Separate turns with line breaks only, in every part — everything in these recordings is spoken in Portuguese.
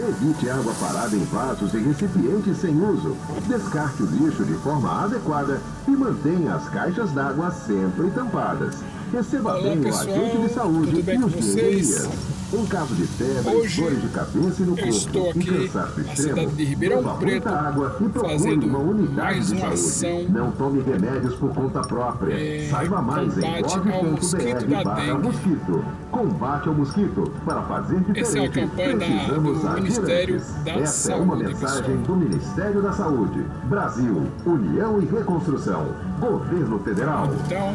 Evite água parada em vasos e recipientes sem uso. Descarte o lixo de forma adequada e mantenha as caixas d'água sempre tampadas. Receba
Olá,
bem
pessoal,
o agente de saúde
tudo bem
e
com
os
vocês?
endemias. Em caso de febre,
Hoje
dores de cabeça e no
eu estou
corpo e
aqui
cansaço
na
extremo,
cidade de Ribeirão
beba
Preto,
muita água e procure
fazendo
uma unidade
mais
de
uma
saúde.
ação
Não tome remédios por conta própria. Saiba mais em
combate ao mosquito da dengue.
gov.br/mosquito. Combate ao mosquito. Para fazer diferente,
Essa é a campanha
precisamos
do
agir
Ministério
antes.
da
Essa é uma
Saúde,
mensagem
pessoal.
do Ministério da Saúde. Brasil, União e Reconstrução. Governo Federal.
Então,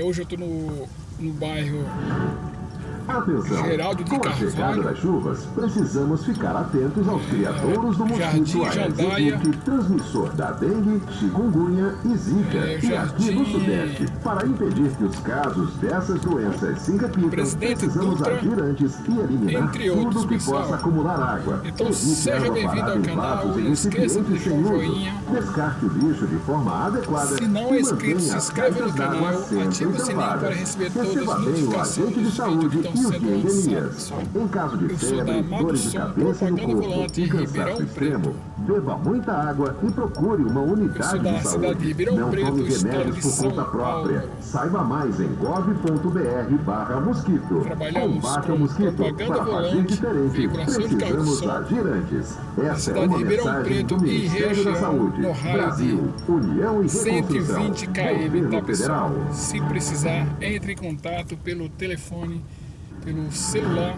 hoje eu estou no bairro
Atenção!
Geraldo de
Com a chegada
Carvalho,
das chuvas, precisamos ficar atentos aos criadouros do mosquito
Jardim
Aedes
Jandaia,
aegypti, transmissor da dengue, chikungunya e zika. E aqui
Jardim
no Sudeste, para impedir que os casos dessas doenças se repitam,
Presidente
precisamos
Dutra,
agir antes e eliminar
entre outros,
tudo que
pessoal.
possa acumular água.
Então,
Evite
seja
água
bem-vindo
parada
ao
em
canal,
vasos e
não esqueça de
recipientes
deixar um
sem uso.
joinha.
Descarte o lixo de forma adequada.
Se não é
e
inscrito, se
mantenha as
inscreve no
caixas d'água
canal,
sempre
ative o sininho
tampadas.
para receber todas
Receba
as
bem o
notificações
agente de
dos
saúde
vídeos que
e
estão
os
sendo
de
lançados,
endemias.
pessoal.
Em caso de
Eu sou da
febre,
Amado
dores de
Som,
cabeça e no
propaganda
corpo
volante
e
em
cansaço
Ribeirão
extremo, beba muita água e procure uma
Eu sou
unidade
da
de
cidade de
saúde.
Ribeirão
Não
Preto,
tome
estado
remédios
de
por
São
conta própria.
Paulo.
Saiba mais em gov.br/mosquito.
Trabalhamos
Combate ao
com
mosquito.
propaganda
Para fazer
volante,
diferente,
veiculação de carro de
precisamos
som,
agir antes. Essa é
cidade de
uma
Ribeirão
mensagem
Preto
do
e
Ministério da
região,
Saúde.
no raio
Brasil, União e
de
Reconstrução.
120 km,
Governo
tá, pessoal?
Federal.
Se precisar, entre em contato pelo telefone, pelo celular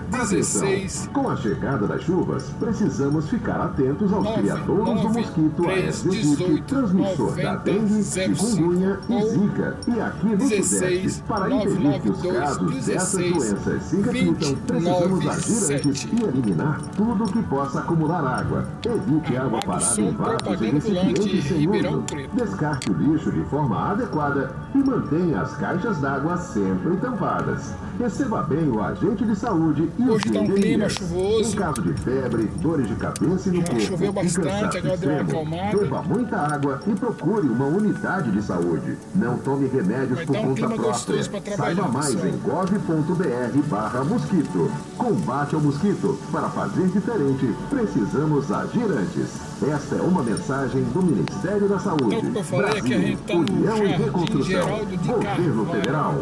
Atenção!
16
Com a chegada das chuvas, precisamos ficar atentos aos criadouros do mosquito Aedes aegypti, transmissor da dengue, chikungunya e zika. E aqui no
16
Sudeste, para impedir que os
992
casos dessas
16
doenças se repitam, precisamos agir antes
27.
e eliminar tudo que possa acumular água. Evite água
Amado
parada
Som,
em vasos e
propaganda volante,
recipientes sem
Ribeirão
uso.
Preto.
Descarte o lixo de forma adequada e mantenha as caixas d'água sempre tampadas. Receba bem o agente de saúde e os
Hoje tá um clima
endemias.
chuvoso.
Em caso de febre, dores de cabeça e no
Já
corpo
choveu
e
bastante,
cansaço
agora deu uma
extremo,
acalmada.
beba muita água e procure uma unidade de saúde. Não tome remédios
Vai
por
dar um
conta
clima
própria.
gostoso pra trabalhar,
Saiba mais
pessoal.
em gov.br/mosquito. Combate ao mosquito. Para fazer diferente, precisamos agir antes. Esta é uma mensagem do Ministério da Saúde.
Então, como eu falei,
Brasil,
aqui a gente tá no
União e
Jardim
Reconstrução.
Geraldo de
Governo
Carvalho.
Federal.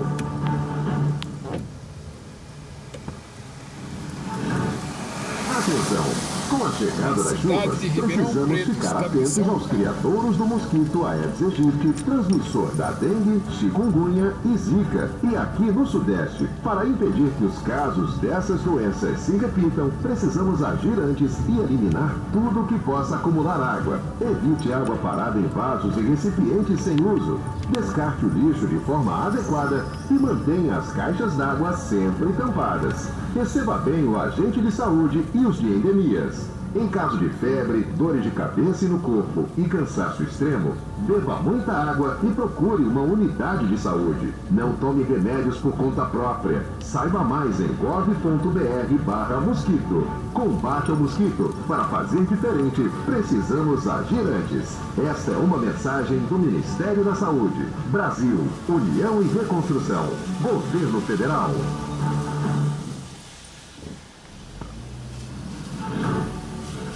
Atenção! Com a chegada das
Cidade
chuvas,
de Ribeirão
precisamos
Preto,
ficar
estado de
atentos
São
aos
Paulo.
criadouros do mosquito Aedes aegypti, transmissor da dengue, chikungunya e zika. E aqui no Sudeste, para impedir que os casos dessas doenças se repitam, precisamos agir antes e eliminar tudo que possa acumular água. Evite água parada em vasos e recipientes sem uso. Descarte o lixo de forma adequada e mantenha as caixas d'água sempre tampadas. Receba bem o agente de saúde e os de endemias. Em caso de febre, dores de cabeça e no corpo e cansaço extremo, beba muita água e procure uma unidade de saúde. Não tome remédios por conta própria. Saiba mais em gov.br/mosquito. Combate ao mosquito. Para fazer diferente, precisamos agir antes. Esta é uma mensagem do Ministério da Saúde. Brasil, União e Reconstrução. Governo Federal.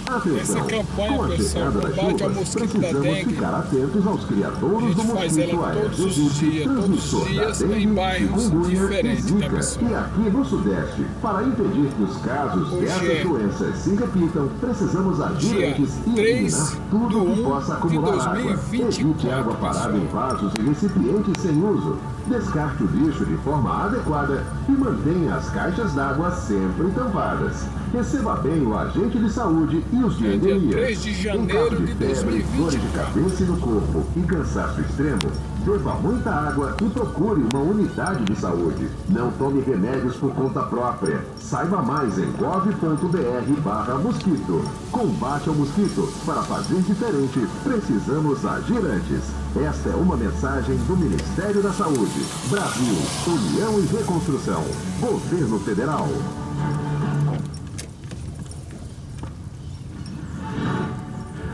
Atenção!
Essa campanha,
Com a
pessoal,
chegada das
combate ao
chuvas,
mosquito da
precisamos
dengue.
ficar atentos aos
A
criadouros
gente
do
faz
mosquito
ela
Aedes
todos os
aegypti,
dias,
transmissor da dengue,
em bairros
chikungunya e
diferentes, tá,
zika.
pessoal?
E aqui no Sudeste, para impedir que os casos
Hoje
dessas
é
doenças se repitam, precisamos agir
dia
antes e
3
eliminar tudo
de
que possa
1 de
acumular água.
2024,
Evite água parada em vasos e recipientes sem uso. Descarte o lixo de forma adequada e mantenha as caixas d'água sempre tampadas. Receba bem o agente de saúde e os de
É dia
endemias.
3 de
Em
janeiro
caso
de
febre, dores de
2024.
cabeça e no corpo e cansaço extremo, beba muita água e procure uma unidade de saúde. Não tome remédios por conta própria. Saiba mais em gov.br/mosquito. Combate ao mosquito. Para fazer diferente, precisamos agir antes. Esta é uma mensagem do Ministério da Saúde. Brasil, União e Reconstrução. Governo Federal.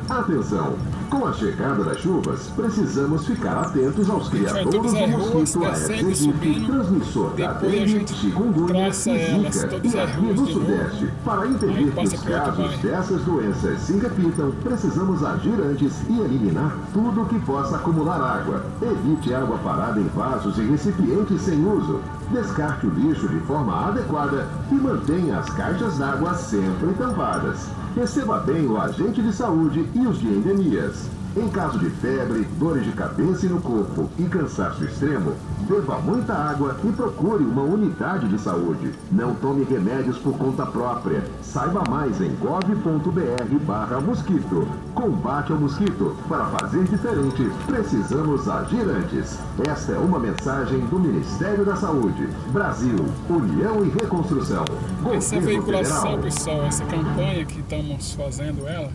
Atenção! Com a chegada das chuvas, precisamos ficar atentos aos criadouros do mosquito Aedes aegypti, transmissor da dengue, chikungunya e zika. E aqui no Sudeste, para impedir que os casos dessas doenças se repitam, precisamos agir antes e eliminar tudo que possa acumular água. Evite água parada em vasos e recipientes sem uso. Descarte o lixo de forma adequada e mantenha as caixas d'água sempre tampadas. Receba bem o agente de saúde e os de endemias. Em caso de febre, dores de cabeça e no corpo e cansaço extremo, beba muita água e procure uma unidade de saúde. Não tome remédios por conta própria. Saiba mais em gov.br/mosquito. Combate ao mosquito. Para fazer diferente, precisamos agir antes. Esta é uma mensagem do Ministério da Saúde. Brasil, União e Reconstrução.
Essa veiculação, pessoal, essa campanha que estamos fazendo ela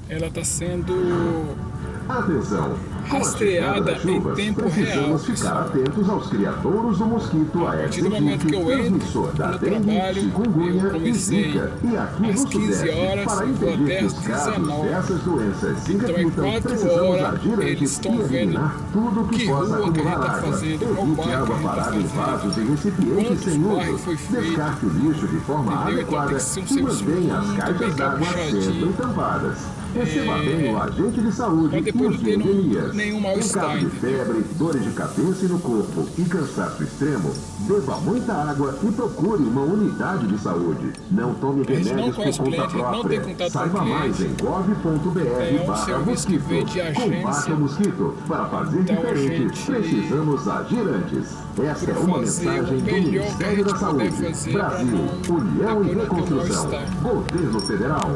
está sendo rastreada em tempo real.
Precisamos ficar atentos aos criadouros do mosquito Aedes aegypti, transmissor da dengue, chikungunya e zika. E aqui no Sudeste, para impedir que os casos dessas doenças se repitam, precisamos agir antes e eliminar tudo que possa acumular água. Evite água parada em vasos e recipientes sem uso. Descarte o lixo de forma adequada e mantenha as caixas d'água sempre tampadas. Receba bem o agente de saúde e os de endemias. Em caso de febre, dores de cabeça e no corpo e cansaço extremo, beba muita água e procure uma unidade de saúde. Não tome remédios por conta própria. Saiba mais em gov.br/mosquito. Combate ao mosquito. Para fazer diferente, precisamos agir antes. Essa é uma mensagem do Ministério da Saúde. Brasil, União e Reconstrução. Governo Federal.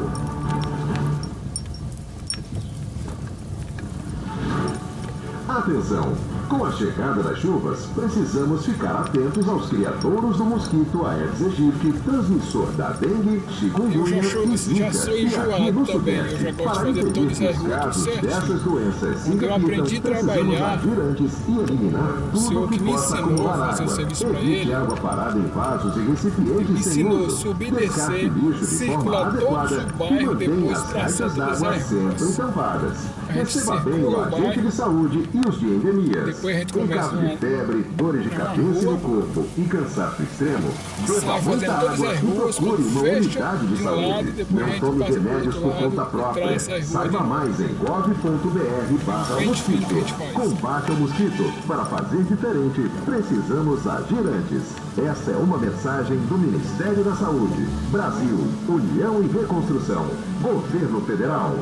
Atenção! Com a chegada das chuvas, precisamos ficar atentos aos criadouros do mosquito Aedes aegypti, transmissor da dengue, chikungunya e zika. E aqui no Sudeste, para impedir que os casos dessas doenças se repitam, precisamos agir antes e eliminar tudo que possa acumular água. Evite água parada em vasos e recipientes sem uso. Descarte lixo de forma adequada e mantenha as caixas d'água sempre tampadas. Receba bem o agente de saúde e os de endemias. Em caso de febre, dores de cabeça e no corpo e cansaço extremo, beba muita água e procure uma unidade de saúde. Não tome remédios por conta própria. Saiba mais em gov.br/mosquito. Combate ao mosquito. Para fazer diferente, precisamos agir antes. Esta é uma mensagem do Ministério da Saúde. Brasil, União e Reconstrução. Governo Federal.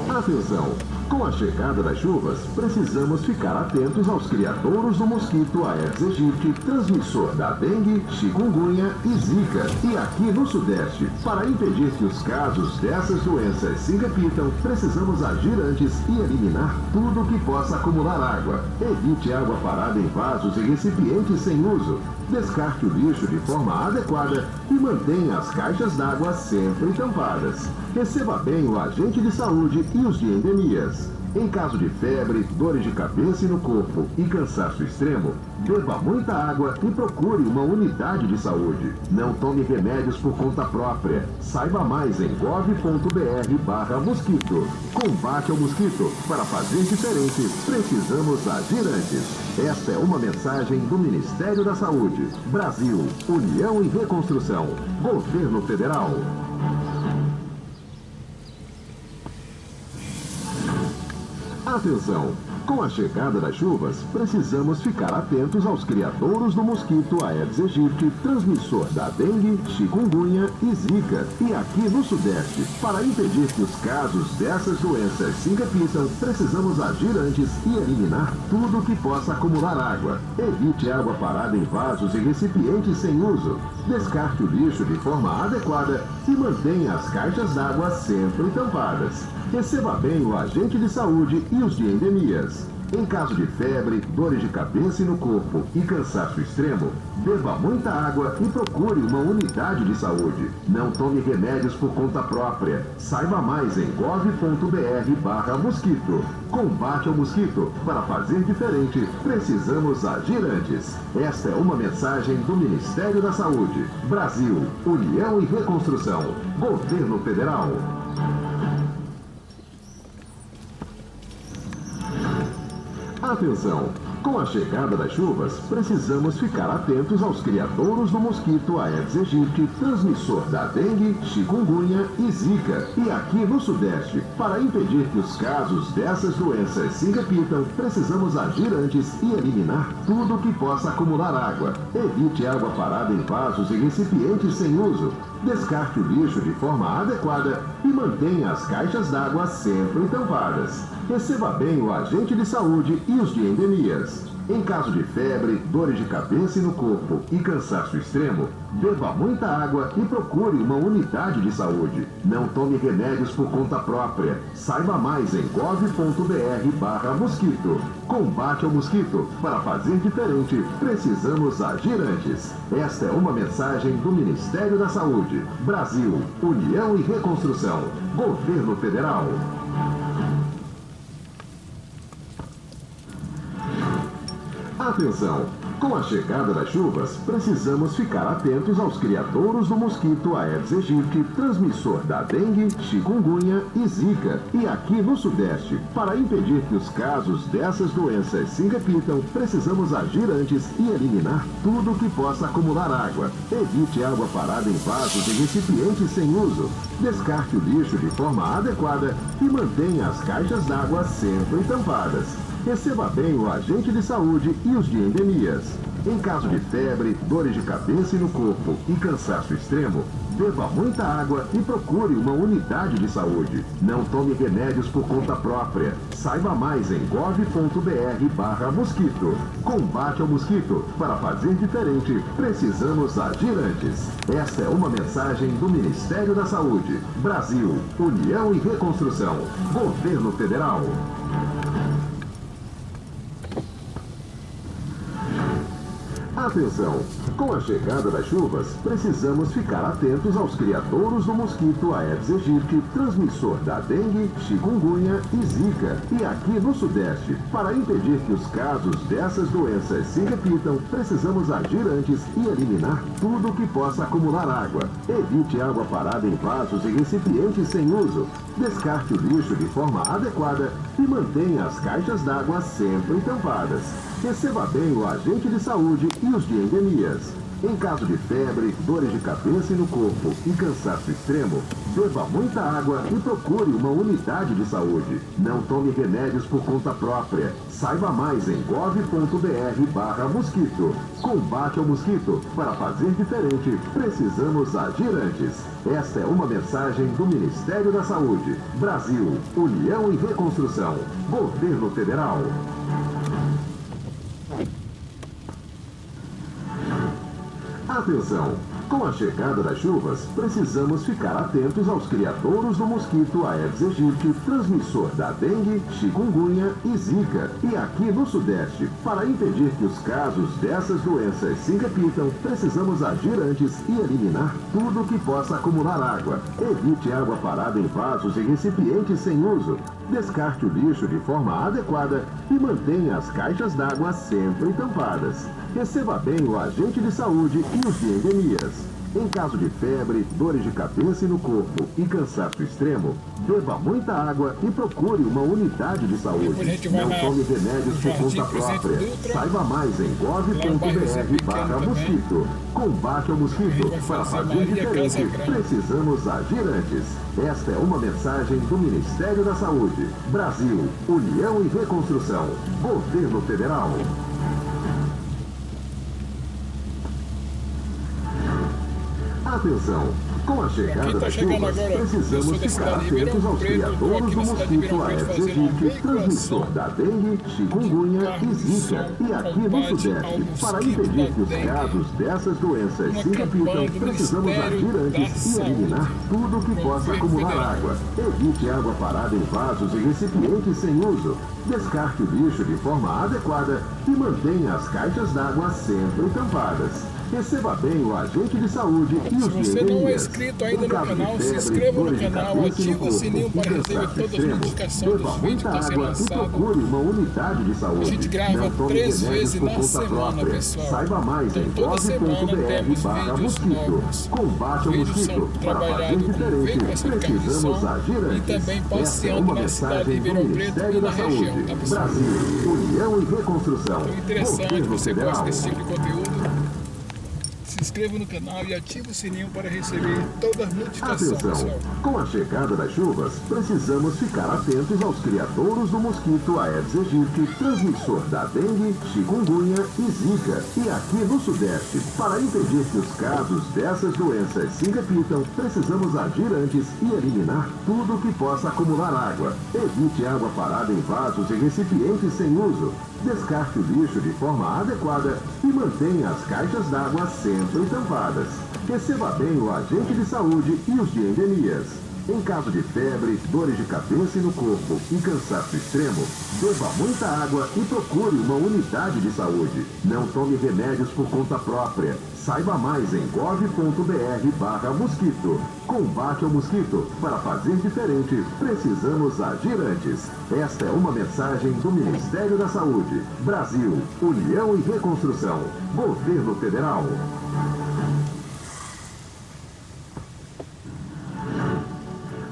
Atenção! Com a chegada das chuvas, precisamos ficar atentos aos criadouros do mosquito Aedes aegypti, transmissor da dengue, chikungunya e zika. E aqui no Sudeste, para impedir que os casos dessas doenças se repitam, precisamos agir antes e eliminar tudo que possa acumular água. Evite água parada em vasos e recipientes sem uso. Descarte o lixo de forma adequada e mantenha as caixas d'água sempre tampadas. Receba bem o agente de saúde e os de endemias. Em caso de febre, dores de cabeça e no corpo e cansaço extremo, beba muita água e procure uma unidade de saúde. Não tome remédios por conta própria. Saiba mais em gov.br/mosquito. Combate ao mosquito. Para fazer diferente, precisamos agir antes. Esta é uma mensagem do Ministério da Saúde. Brasil, União e Reconstrução. Governo Federal. Atenção! Com a chegada das chuvas, precisamos ficar atentos aos criadouros do mosquito Aedes aegypti, transmissor da dengue, chikungunya e zika. E aqui no Sudeste, para impedir que os casos dessas doenças se repitam, precisamos agir antes e eliminar tudo que possa acumular água. Evite água parada em vasos e recipientes sem uso. Descarte o lixo de forma adequada e mantenha as caixas d'água sempre tampadas. Receba bem o agente de saúde e os de endemias. Em caso de febre, dores de cabeça e no corpo e cansaço extremo, beba muita água e procure uma unidade de saúde. Não tome remédios por conta própria. Saiba mais em gov.br/mosquito. Combate ao mosquito. Para fazer diferente, precisamos agir antes. Esta é uma mensagem do Ministério da Saúde. Brasil, União e Reconstrução. Governo Federal. Atenção! Com a chegada das chuvas, precisamos ficar atentos aos criadouros do mosquito Aedes aegypti, transmissor da dengue, chikungunya e zika. E aqui no Sudeste, para impedir que os casos dessas doenças se repitam, precisamos agir antes e eliminar tudo que possa acumular água. Evite água parada em vasos e recipientes sem uso. Descarte o lixo de forma adequada e mantenha as caixas d'água sempre tampadas. Receba bem o agente de saúde e os de endemias. Em caso de febre, dores de cabeça e no corpo e cansaço extremo, beba muita água e procure uma unidade de saúde. Não tome remédios por conta própria. Saiba mais em gov.br/mosquito. Combate ao mosquito. Para fazer diferente, precisamos agir antes. Esta é uma mensagem do Ministério da Saúde. Brasil, União e Reconstrução. Governo Federal. Atenção! Com a chegada das chuvas, precisamos ficar atentos aos criadouros do mosquito Aedes aegypti, transmissor da dengue, chikungunya e zika. E aqui no Sudeste, para impedir que os casos dessas doenças se repitam, precisamos agir antes e eliminar tudo que possa acumular água. Evite água parada em vasos e recipientes sem uso. Descarte o lixo de forma adequada e mantenha as caixas d'água sempre tampadas. Receba bem o agente de saúde e os de endemias. Em caso de febre, dores de cabeça e no corpo e cansaço extremo, beba muita água e procure uma unidade de saúde. Não tome remédios por conta própria. Saiba mais em gov.br/mosquito. Combate ao mosquito. Para fazer diferente, precisamos agir antes. Esta é uma mensagem do Ministério da Saúde. Brasil, União e Reconstrução. Governo Federal. Atenção! Com a chegada das chuvas, precisamos ficar atentos aos criadouros do mosquito Aedes aegypti, transmissor da dengue, chikungunya e zika. E aqui no Sudeste, para impedir que os casos dessas doenças se repitam, precisamos agir antes e eliminar tudo que possa acumular água. Evite água parada em vasos e recipientes sem uso. Descarte o lixo de forma adequada e mantenha as caixas d'água sempre tampadas. Receba bem o agente de saúde e os de endemias. Em caso de febre, dores de cabeça e no corpo e cansaço extremo, beba muita água e procure uma unidade de saúde. Não tome remédios por conta própria. Saiba mais em gov.br/mosquito. Combate ao mosquito. Para fazer diferente, precisamos agir antes. Esta é uma mensagem do Ministério da Saúde. Brasil, União e Reconstrução. Governo Federal. Atenção! Com a chegada das chuvas, precisamos ficar atentos aos criadouros do mosquito Aedes aegypti, transmissor da dengue, chikungunya e zika. E aqui no Sudeste, para impedir que os casos dessas doenças se repitam, precisamos agir antes e eliminar tudo que possa acumular água. Evite água parada em vasos e recipientes sem uso. Descarte o lixo de forma adequada e mantenha as caixas d'água sempre tampadas. Receba bem o agente de saúde e os de endemias. Em caso de febre, dores de cabeça e no corpo e cansaço extremo, beba muita água e procure uma unidade de saúde. Não tome remédios por conta própria. Saiba mais em gov.br/mosquito. Combate ao mosquito. Para fazer diferente, precisamos agir antes. Esta é uma mensagem do Ministério da Saúde. Brasil, União e Reconstrução. Governo Federal. Atenção! Com a chegada das chuvas, precisamos ficar atentos aos criadouros do mosquito Aedes aegypti, transmissor da dengue, chikungunya e zika. E aqui no Sudeste, para impedir que os casos dessas doenças se repitam, precisamos agir antes e eliminar tudo que possa acumular água. Evite água parada em vasos e recipientes sem uso. Descarte o lixo de forma adequada e mantenha as caixas d'água sempre tampadas. Receba bem o agente de saúde e os
Se você não é inscrito ainda no canal, se inscreva no canal, ative o sininho para receber todas as notificações dos vídeos que estão sendo lançados. A gente grava 3 vezes na semana, pessoal.
Saiba mais em
Toda semana temos vídeos novos. Vídeos são trabalhados com veiculação de carro de som e também passeando na cidade de Ribeirão Preto e na região, tá, pessoal?
Brasil, União e Reconstrução.
Então, interessante, você gosta desse tipo de conteúdo? Se inscreva no canal e ative o sininho para receber todas as notificações, pessoal.
Com a chegada das chuvas, precisamos ficar atentos aos criadouros do mosquito Aedes aegypti, transmissor da dengue, chikungunya e zika. E aqui no Sudeste, para impedir que os casos dessas doenças se repitam, precisamos agir antes e eliminar tudo que possa acumular água. Evite água parada em vasos e recipientes sem uso. Descarte o lixo de forma adequada e mantenha as caixas d'água sempre tampadas. Receba bem o agente de saúde e os de endemias. Em caso de febre, dores de cabeça e no corpo e cansaço extremo, beba muita água e procure uma unidade de saúde. Não tome remédios por conta própria. Saiba mais em gov.br/mosquito. Combate ao mosquito. Para fazer diferente, precisamos agir antes. Esta é uma mensagem do Ministério da Saúde. Brasil, União e Reconstrução. Governo Federal.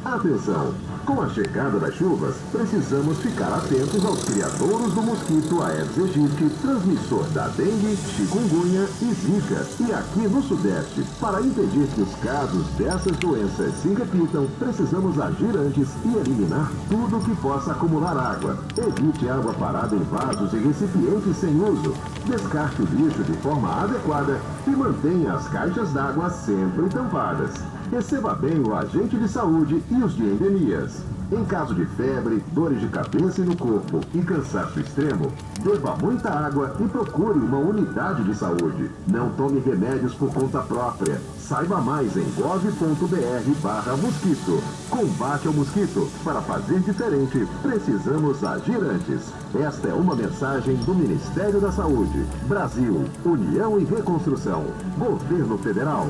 Atenção! Com a chegada das chuvas, precisamos ficar atentos aos criadouros do mosquito Aedes aegypti, transmissor da dengue, chikungunya e zika. E aqui no Sudeste, para impedir que os casos dessas doenças se repitam, precisamos agir antes e eliminar tudo que possa acumular água. Evite água parada em vasos e recipientes sem uso. Descarte o lixo de forma adequada e mantenha as caixas d'água sempre tampadas. Receba bem o agente de saúde e os de endemias. Em caso de febre, dores de cabeça e no corpo e cansaço extremo, beba muita água e procure uma unidade de saúde. Não tome remédios por conta própria. Saiba mais em gov.br/mosquito. Combate ao mosquito. Para fazer diferente, precisamos agir antes. Esta é uma mensagem do Ministério da Saúde. Brasil, União e Reconstrução. Governo Federal.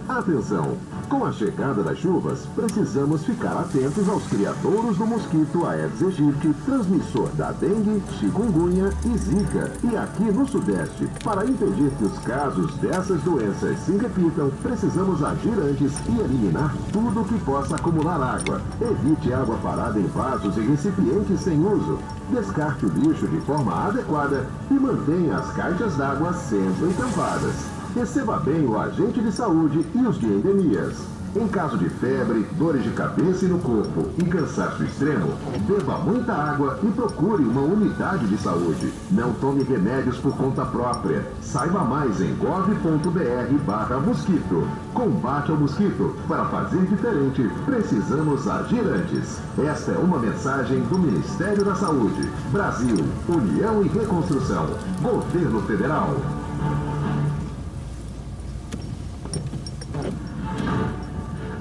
Atenção! Com a chegada das chuvas, precisamos ficar atentos aos criadouros do mosquito Aedes aegypti, transmissor da dengue, chikungunya e zika. E aqui no Sudeste, para impedir que os casos dessas doenças se repitam, precisamos agir antes e eliminar tudo que possa acumular água. Evite água parada em vasos e recipientes sem uso. Descarte o lixo de forma adequada e mantenha as caixas d'água sempre tampadas. Receba bem o agente de saúde e os de endemias. Em caso de febre, dores de cabeça e no corpo e cansaço extremo, beba muita água e procure uma unidade de saúde. Não tome remédios por conta própria. Saiba mais em gov.br/mosquito. Combate ao mosquito. Para fazer diferente, precisamos agir antes. Esta é uma mensagem do Ministério da Saúde. Brasil, União e Reconstrução. Governo Federal.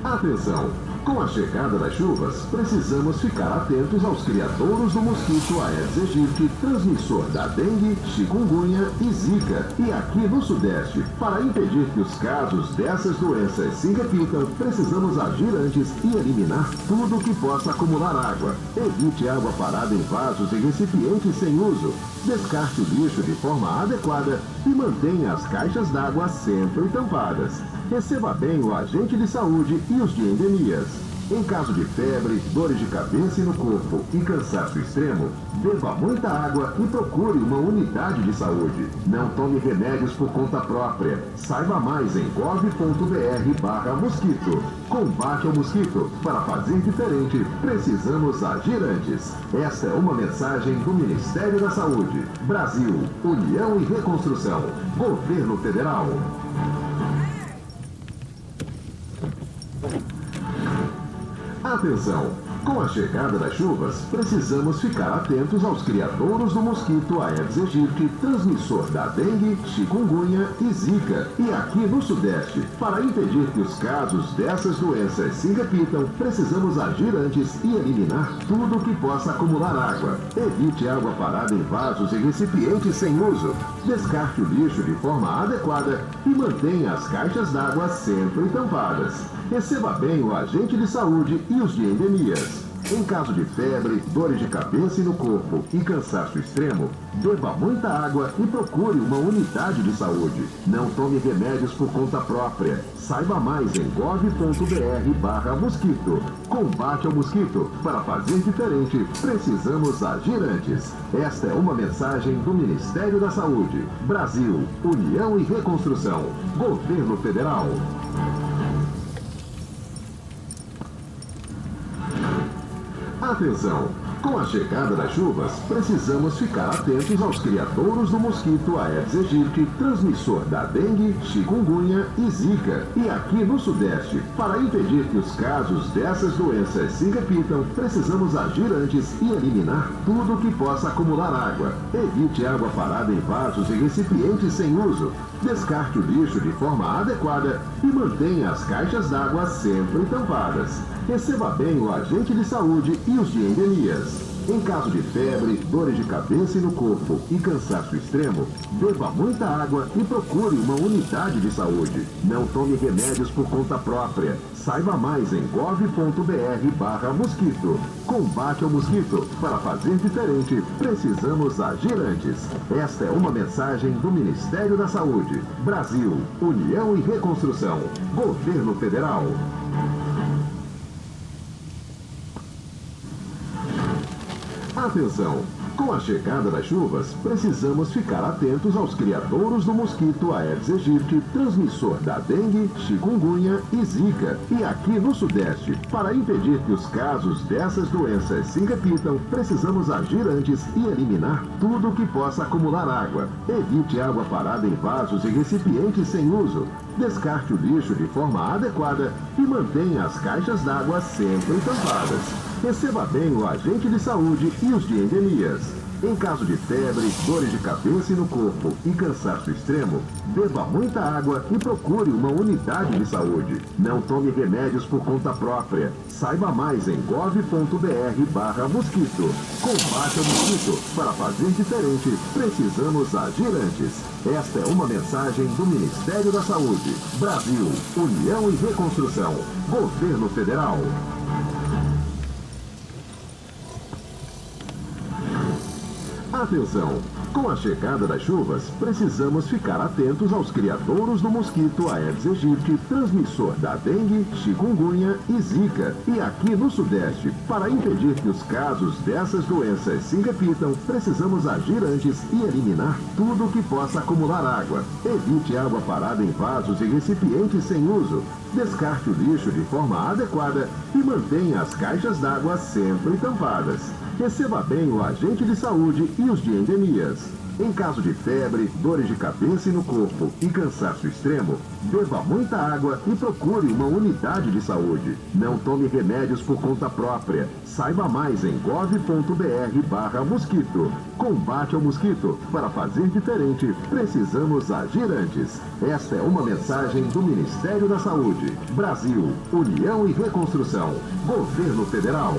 Atenção! Com a chegada das chuvas, precisamos ficar atentos aos criadouros do mosquito Aedes aegypti, transmissor da dengue, chikungunya e zika. E aqui no Sudeste, para impedir que os casos dessas doenças se repitam, precisamos agir antes e eliminar tudo que possa acumular água. Evite água parada em vasos e recipientes sem uso. Descarte o lixo de forma adequada e mantenha as caixas d'água sempre tampadas. Receba bem o agente de saúde e os de endemias. Em caso de febre, dores de cabeça e no corpo e cansaço extremo, beba muita água e procure uma unidade de saúde. Não tome remédios por conta própria. Saiba mais em gov.br/mosquito. Combate ao mosquito. Para fazer diferente, precisamos agir antes. Esta é uma mensagem do Ministério da Saúde. Brasil, União e Reconstrução. Governo Federal. Atenção! Com a chegada das chuvas, precisamos ficar atentos aos criadouros do mosquito Aedes aegypti, transmissor da dengue, chikungunya e zika. E aqui no Sudeste, para impedir que os casos dessas doenças se repitam, precisamos agir antes e eliminar tudo que possa acumular água. Evite água parada em vasos e recipientes sem uso. Descarte o lixo de forma adequada e mantenha as caixas d'água sempre tampadas. Receba bem o agente de saúde e os de endemias. Em caso de febre, dores de cabeça e no corpo e cansaço extremo, beba muita água e procure uma unidade de saúde. Não tome remédios por conta própria. Saiba mais em gov.br/mosquito. Combate ao mosquito. Para fazer diferente, precisamos agir antes. Esta é uma mensagem do Ministério da Saúde. Brasil, União e Reconstrução. Governo Federal. Atenção! Com a chegada das chuvas, precisamos ficar atentos aos criadouros do mosquito Aedes aegypti, transmissor da dengue, chikungunya e zika. E aqui no Sudeste, para impedir que os casos dessas doenças se repitam, precisamos agir antes e eliminar tudo que possa acumular água. Evite água parada em vasos e recipientes sem uso. Descarte o lixo de forma adequada e mantenha as caixas d'água sempre tampadas. Receba bem o agente de saúde e os de endemias. Em caso de febre, dores de cabeça e no corpo e cansaço extremo, beba muita água e procure uma unidade de saúde. Não tome remédios por conta própria. Saiba mais em gov.br/mosquito. Combate ao mosquito. Para fazer diferente, precisamos agir antes. Esta é uma mensagem do Ministério da Saúde. Brasil, União e Reconstrução. Governo Federal. Atenção! Com a chegada das chuvas, precisamos ficar atentos aos criadouros do mosquito Aedes aegypti, transmissor da dengue, chikungunya e zika. E aqui no Sudeste, para impedir que os casos dessas doenças se repitam, precisamos agir antes e eliminar tudo que possa acumular água. Evite água parada em vasos e recipientes sem uso. Descarte o lixo de forma adequada e mantenha as caixas d'água sempre tampadas. Receba bem o agente de saúde e os de endemias. Em caso de febre, dores de cabeça e no corpo e cansaço extremo, beba muita água e procure uma unidade de saúde. Não tome remédios por conta própria. Saiba mais em gov.br/mosquito. Combate ao mosquito. Para fazer diferente, precisamos agir antes. Esta é uma mensagem do Ministério da Saúde. Brasil, União e Reconstrução. Governo Federal. Atenção! Com a chegada das chuvas, precisamos ficar atentos aos criadouros do mosquito Aedes aegypti, transmissor da dengue, chikungunya e zika. E aqui no Sudeste, para impedir que os casos dessas doenças se repitam, precisamos agir antes e eliminar tudo que possa acumular água. Evite água parada em vasos e recipientes sem uso. Descarte o lixo de forma adequada e mantenha as caixas d'água sempre tampadas. Receba bem o agente de saúde e os de endemias. Em caso de febre, dores de cabeça e no corpo e cansaço extremo, beba muita água e procure uma unidade de saúde. Não tome remédios por conta própria. Saiba mais em gov.br/mosquito. Combate ao mosquito. Para fazer diferente, precisamos agir antes. Esta é uma mensagem do Ministério da Saúde. Brasil, União e Reconstrução. Governo Federal.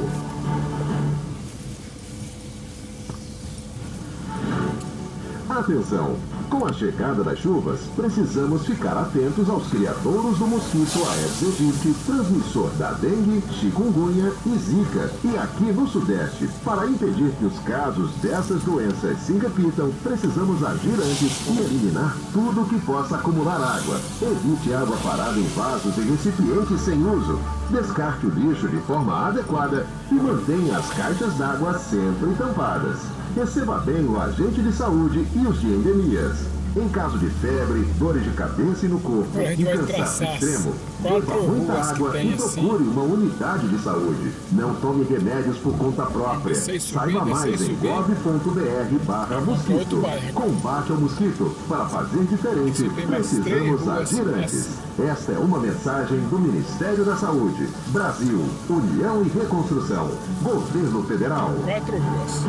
Atenção! Com a chegada das chuvas, precisamos ficar atentos aos criadouros do mosquito Aedes aegypti, transmissor da dengue, chikungunya e zika. E aqui no Sudeste, para impedir que os casos dessas doenças se repitam, precisamos agir antes e eliminar tudo que possa acumular água. Evite água parada em vasos e recipientes sem uso. descarte o lixo de forma adequada e mantenha as caixas d'água sempre tampadas. Receba bem o agente de saúde e os de endemias. Em caso de febre, dores de cabeça e no corpo e cansaço extremo, beba muita água e procure uma unidade de saúde. Não tome remédios por conta própria. Saiba mais em gov.br/mosquito. Combate ao mosquito. Para fazer diferente, precisamos agir antes. Esta é uma mensagem do Ministério da Saúde, Brasil, União e Reconstrução, Governo Federal.
4 ruas.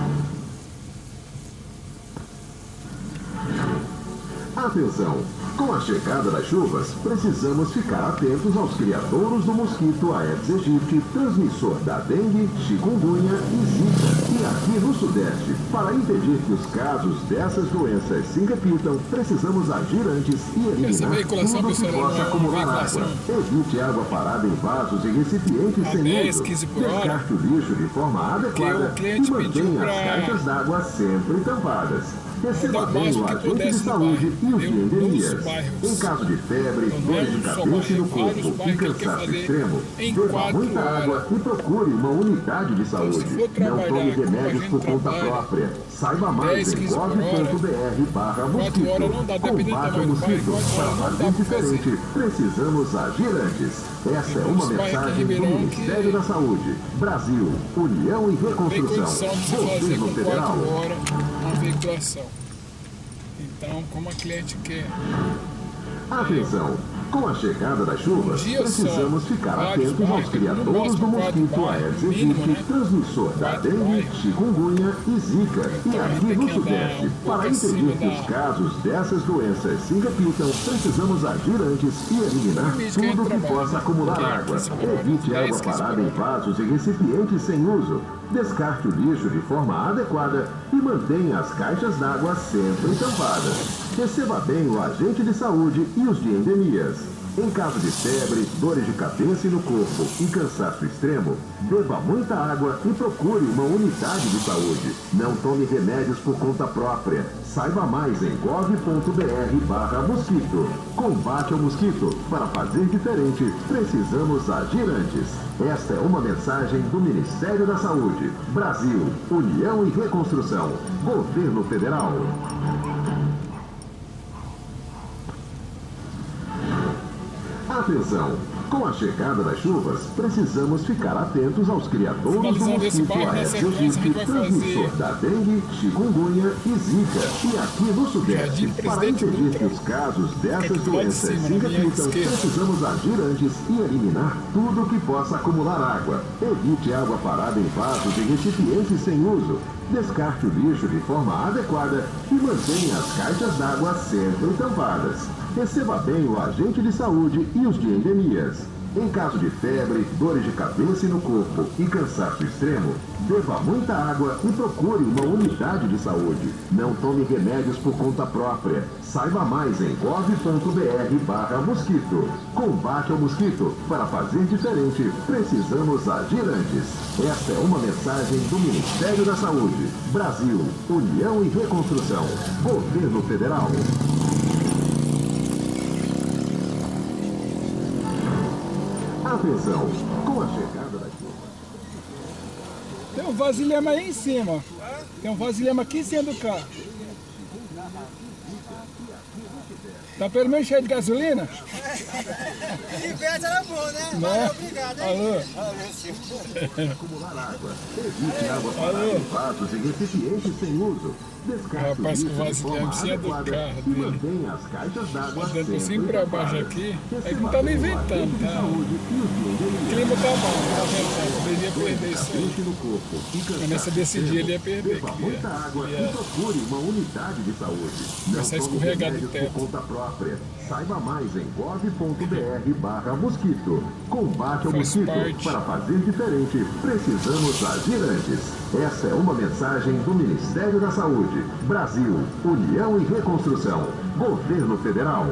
Atenção! Com a chegada das chuvas, precisamos ficar atentos aos criadouros do mosquito Aedes aegypti, transmissor da dengue, chikungunya e zika. E aqui no Sudeste, para impedir que os casos dessas doenças se repitam, precisamos agir antes e eliminar tudo que possa acumular água. Evite água parada em vasos e recipientes sem uso. Descarte o lixo de forma adequada e mantenha as caixas d'água sempre tampadas. Receba bem o agente de saúde e os de endemias. Em caso de febre, dores de cabeça e no corpo e cansaço extremo, beba muita água e procure uma unidade de saúde. Não tome remédios por conta própria. Saiba mais em gov.br/mosquito. Combate ao mosquito. Para fazer diferente, precisamos agir antes. Essa é uma mensagem do Ministério da Saúde, Brasil, União e Reconstrução, Governo Federal.
A veiculação. Então, como a cliente quer.
Atenção! Com a chegada das chuvas, precisamos ficar atentos aos criadouros do mosquito Aedes aegypti, transmissor da dengue, chikungunya e zika. E aqui no Sudeste, para impedir que os casos dessas doenças se repitam, precisamos agir antes e eliminar tudo que possa acumular água. Evite água parada em vasos e recipientes sem uso. Descarte o lixo de forma adequada e mantenha as caixas d'água sempre tampadas. Receba bem o agente de saúde e os de endemias. Em caso de febre, dores de cabeça e no corpo e cansaço extremo, beba muita água e procure uma unidade de saúde. Não tome remédios por conta própria. Saiba mais em gov.br/mosquito. Combate ao mosquito. Para fazer diferente, precisamos agir antes. Esta é uma mensagem do Ministério da Saúde, Brasil, União e Reconstrução, Governo Federal. Atenção! Com a chegada das chuvas, precisamos ficar atentos aos criadouros do mosquito Aedes aegypti, transmissor da dengue, chikungunya e zika. E aqui no Sudeste, para impedir que os casos dessas doenças se repitam, precisamos agir antes e eliminar tudo que possa acumular água. Evite água parada em vasos e recipientes sem uso. Descarte o lixo de forma adequada e mantenha as caixas d'água sempre tampadas. Receba bem o agente de saúde e os de endemias. Em caso de febre, dores de cabeça e no corpo e cansaço extremo, beba muita água e procure uma unidade de saúde. Não tome remédios por conta própria. Saiba mais em gov.br/mosquito. Combate ao mosquito. Para fazer diferente, precisamos agir antes. Esta é uma mensagem do Ministério da Saúde, Brasil, União e Reconstrução, Governo Federal. Atenção, com a chegada da chuva.
Tem um vasilhame aí em cima. Tem um vasilhame aqui em cima do carro. Tá pelo menos cheio de gasolina?
Inverno era bom, né?
Não.
Obrigado, hein?
Alô?
Acumular água. Evite água parada em vasos e recipientes sem uso. Descarte o
Rapaz,
lixo
com
de forma
vasilhame do
adequada
carro
e
dele.
mantenha as caixas d'água
Andando assim
sempre
pra baixo
tampadas.
aqui, é que
Receba
não tá nem
bem o
ventando,
agente de
tá?
saúde e os de
O
endemias.
clima tá bom, tá ventando. Deveria perder isso aí.
Cabeça no corpo e cansaço
Mas nesse dia ele ia perder
Beba
aqui,
muita água
ia-
e procure uma unidade de saúde. Não
Começar a
tome
escorregar do
remédios
teto.
por conta própria. Saiba mais em gov.br/mosquito. Combate ao
Faz
mosquito.
parte.
Para fazer diferente, precisamos agir antes. Essa é uma mensagem do Ministério da Saúde, Brasil, União e Reconstrução, Governo Federal.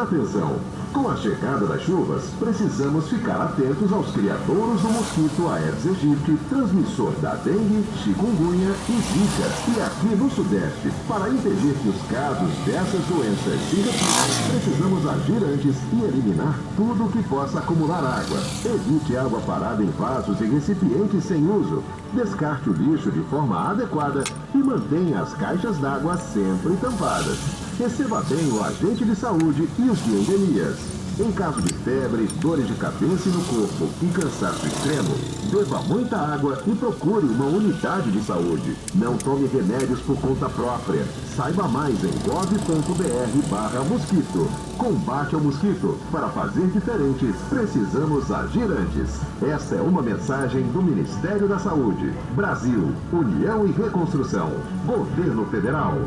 Atenção! Com a chegada das chuvas, precisamos ficar atentos aos criadouros do mosquito Aedes aegypti, transmissor da dengue, chikungunya e zika. E aqui no Sudeste, para impedir que os casos dessas doenças se repitam, precisamos agir antes e eliminar tudo que possa acumular água. Evite água parada em vasos e recipientes sem uso. Descarte o lixo de forma adequada e mantenha as caixas d'água sempre tampadas. Receba bem o agente de saúde e os de endemias. Em caso de febre, dores de cabeça e no corpo e cansaço extremo, beba muita água e procure uma unidade de saúde. Não tome remédios por conta própria. Saiba mais em gov.br/mosquito. Combate ao mosquito. Para fazer diferente, precisamos agir antes. Esta é uma mensagem do Ministério da Saúde. Brasil, União e Reconstrução. Governo Federal.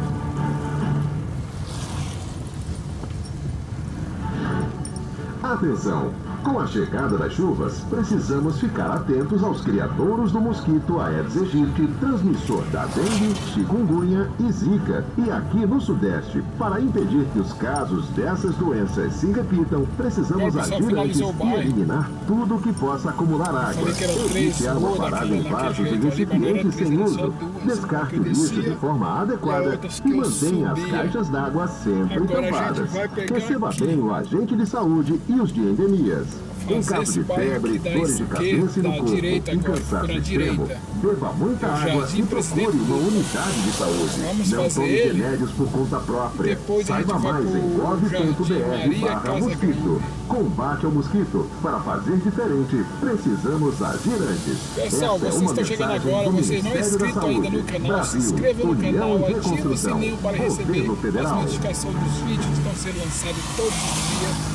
Atenção! Com a chegada das chuvas, precisamos ficar atentos aos criadouros do mosquito Aedes aegypti, transmissor da dengue, chikungunya e zika. E aqui no Sudeste, para impedir que os casos dessas doenças se repitam, precisamos agir antes e eliminar tudo que possa acumular água. Evite água parada em vasos e recipientes sem uso. Descarte o lixo de forma adequada e mantenha as caixas d'água sempre tampadas. Receba bem o agente de saúde e os de endemias. Em caso de febre, dores de cabeça e no corpo e cansaço extremo, beba muita água e procure uma unidade de saúde. Não tome remédios por conta própria. Saiba mais em gov.br/mosquito. Combate ao mosquito. Para fazer diferente, precisamos agir antes.
Pessoal, vocês estão chegando agora, vocês não é inscrito ainda no canal, se inscreva no canal, ative o sininho para receber as notificações dos vídeos que estão sendo lançados todos os dias.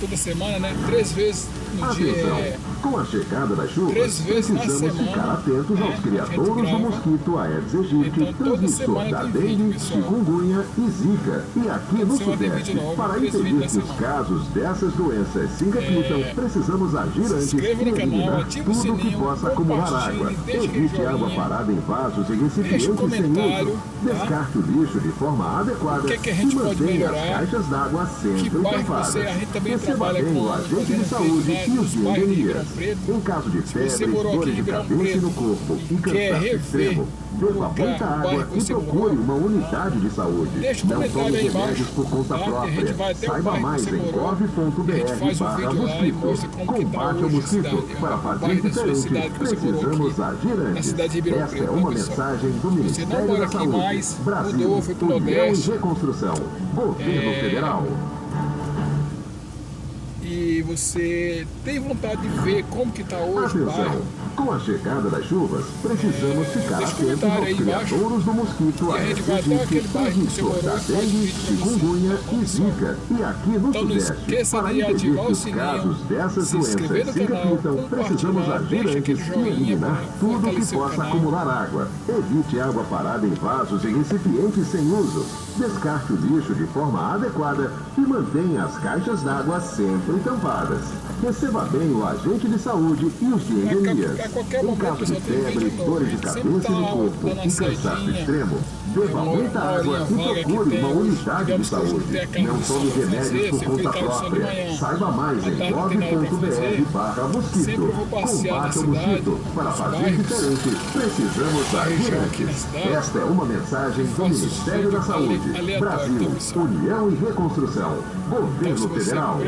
Toda semana, né? 3 vezes no dia.
Com a chegada das chuvas,
3 vezes na
precisamos
semana,
ficar atentos aos criadouros do mosquito Aedes aegypti,
Então, toda
transmissor
semana
da
tem
dengue,
vídeo, pessoal.
chikungunya e zika. E aqui no
semana tem
Sudeste,
vídeo novo,
para
3
impedir
vídeos
que
na
os
semana.
casos dessas doenças se repitam, precisamos agir antes e
inscreva no canal,
eliminar
ative o
tudo que
sininho,
possa acumular
compartilhe,
água.
deixe aquele
Evite água
joinha,
parada em vasos e
deixe um
recipientes sem
comentário,
uso.
tá?
Descarte o lixo de forma adequada
O que a
e
gente pode
mantenha
melhorar?
as caixas d'água sempre
Que bairro
tampadas.
você, a gente também
Receba
trabalha
bem
com
o agente de
fazendo
saúde
vídeo, né,
e os
nos
de
bairros de
endemias.
Ribeirão Preto.
Em caso de
você
febre,
morou aqui
dores
em
de
Ribeirão
cabeça e
Preto
no corpo e
quer
cansaço
rever
extremo, beba
o
muita
bairro
água
que
e
você
procure
morou,
uma unidade de saúde.
Deixa um
Não
comentário
tome
aí embaixo,
remédios por conta
tá? Que a gente
própria.
vai até o
Saiba
bairro que
mais
você
em
morou. A gente faz um vídeo lá e
gov.br/mosquito.
mostra como que tá
Combate ao
hoje a
mosquito.
cidade,
Para
o
fazer
bairro da sua
diferente,
cidade que você morou
precisamos
aqui,
agir
na
antes.
cidade de Ribeirão
Esta é
Preto,
uma
pessoal.
mensagem do
Você não
Ministério
mora
da
aqui
Saúde.
mais,
Brasil,
mudou, foi pro
União e
Nordeste.
Reconstrução. Governo Federal.
E você tem vontade de ver como que tá hoje o
Atenção!
bairro.
Com a chegada das chuvas, precisamos ficar
deixa um
atentos
comentário
aos
aí embaixo.
criadouros do mosquito
E a gente
Aedes
vai até
aegypti,
aquele bairro que você
transmissor
morou
da
e faz um
dengue,
vídeo pra você.
chikungunya e zika. E aqui no
Então não
Sudeste,
esqueça
para
de
impedir
ativar
que
o
os
sininho,
casos dessas
se inscrever
doenças
no
se
canal,
repitam, precisamos
compartilhar,
agir
deixa
antes
aquele
e
joinha
eliminar
pra
tudo que
fortalecer o
possa
canal.
acumular água. Evite água parada em vasos e recipientes sem uso. Descarte o lixo de forma adequada e mantenha as caixas d'água sempre tampadas. Receba bem o agente de saúde e os de endemias.
A qualquer
Em
momento,
caso de
pessoal, tem
febre,
vídeo novo.
dores de
Sempre
cabeça e no
tá
corpo
dando
e
uma
cansaço
saidinha.
extremo, beba
Uma
muita água
horinha
e
vaga que
procure
tem
uma
hoje.
unidade de
Digamos que hoje
saúde.
tem aquela
Não tome
missão pra
remédios
fazer,
por
você
conta
fica só de
própria.
manhã.
Saiba mais em
À tarde não tem nada pra fazer.
gov.br/mosquito.
Sempre eu vou passear na
Combate ao
cidade,
mosquito. Para
nos
fazer
bairros,
diferente, precisamos
na
agir
região aqui na
antes.
cidade.
Esta é uma mensagem do
Faço
Ministério da
vídeo
Saúde.
aleatório,
Brasil,
tá, pessoal?
União e Reconstrução.
Então,
Governo
se você
Federal.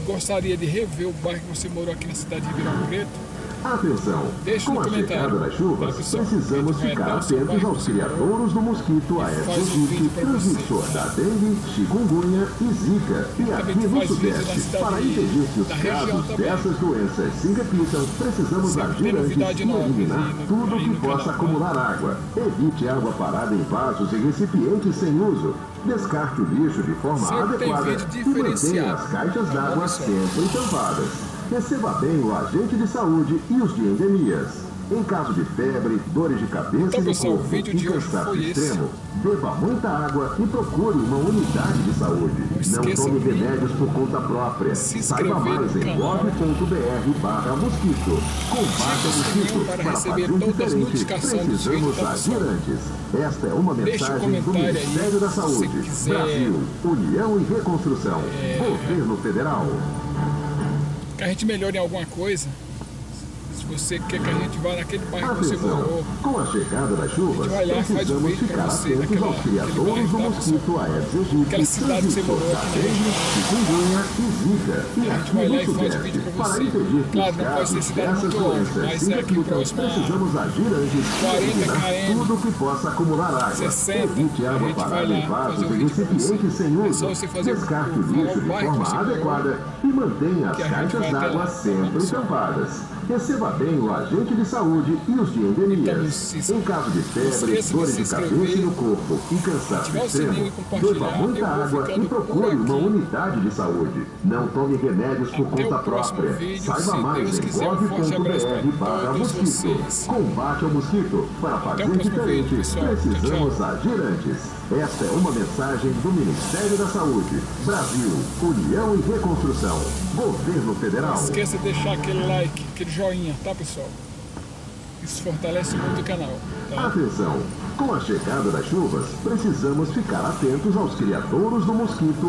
gostaria de rever o bairro que você morou aqui na cidade de Ribeirão Preto,
Atenção!
deixa
Com
no
a
comentário.
chegada das chuvas,
Tá, pessoal?
precisamos
A gente vai
ficar
até o seu
atentos
bairro
aos
que você
criadouros do mosquito Aedes
faz um
aegypti,
vídeo pra você.
transmissor da dengue, chikungunya e zika. E
também
aqui no
faz vídeo na
Sudeste,
cidade
para impedir que os
da região
casos
também.
dessas doenças se repitam, precisamos
Sempre
agir
tem
antes
novidade
e
nova
eliminar
aí no
tudo que
canal,
possa
tá?
acumular água. Evite água parada em vasos e recipientes sem uso. Descarte o lixo de forma
Sempre tem
adequada
vídeo
e mantenha
diferenciado.
as caixas
Tá bom,
d'água
pessoal?
sempre tampadas. Receba bem o agente de saúde e os de endemias. Em caso de febre, dores de cabeça
Então,
e
pessoal, o
corpo
vídeo
e
de hoje
cansaço
foi esse.
extremo, beba muita água e procure uma unidade de saúde. Não tome remédios por conta própria. Saiba mais em gov.br/mosquito. Combate o mosquito. Para fazer diferente, precisamos agir antes. Esta é uma mensagem do Ministério da Saúde. Brasil, União e Reconstrução. Governo Federal.
Que a gente melhore em alguma coisa. Se você quer que a gente vá naquele bairro que você morou,
com a chegada das chuvas,
vai lá, faz um vídeo pra você
atentos aos criadores do mosquito Aedes aegypti,
aquela cidade que você morou aqui na região.
chikungunya e zika. E
A gente vai lá e faz um vídeo pra você. Claro, não pode ser cidade muito longe, mas é aqui próximo.
Precisamos agir antes
40 km,
tudo que possa acumular água.
60,
Evite
a
água
gente vai
parada
lá
em vasos
fazer um
e
vídeo pra você.
recipientes sem
É
uso.
só você fazer
Descarte o
falar
lixo
o
de
bairro
forma
que você morou,
adequada e mantenha as
que a gente
caixas
vai até
d'água
lá.
sempre tampadas. Receba bem o agente de saúde e os de endemias. Em caso de febre, dores de cabeça e no corpo e cansaço extremo, beba muita água e procure uma unidade de saúde. Não tome remédios por conta própria. Saiba mais em gov.br/mosquito. Combate ao mosquito. Para fazer diferente, precisamos agir antes. Esta é uma mensagem do Ministério da Saúde. Brasil, União e Reconstrução. Governo Federal.
Não esqueça de deixar aquele like, aquele joinha, tá, pessoal? Isso fortalece muito o canal. Tá?
Atenção! Com a chegada das chuvas, precisamos ficar atentos aos criadouros do mosquito